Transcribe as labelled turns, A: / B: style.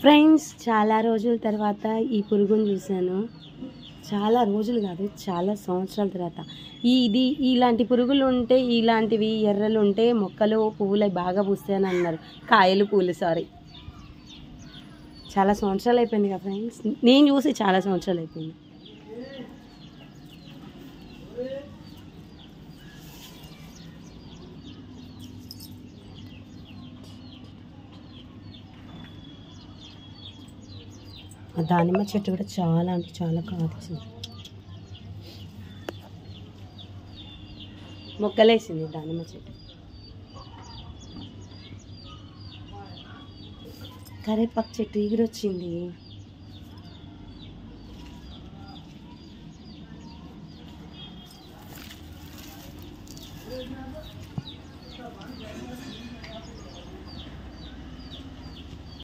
A: Friends, చాలా రోజుల తర్వాత ఈ పురుగుని చూశాను. చాలా రోజులు కాదు, చాలా సంవత్సరాల తర్వాత. ఇలాంటి పురుగులు ఉంటే, ఇలాంటివి ఎర్రలు ఉంటే మొక్కలు పువ్వులు బాగా పూస్తాయని అన్నారు. కాయలు పూలు సారీ. చాలా సంవత్సరాలు అయిపోయింది కదా ఫ్రెండ్స్, నేను చూసి చాలా సంవత్సరాలు అయిపోయింది. ఆ దానిమ్మ చెట్టు కూడా చాలా అంటే చాలా కాల్చింది, మొక్కలేసింది దానిమ్మ చెట్టు. కరేపాకు చెట్టు ఎగిరొచ్చింది.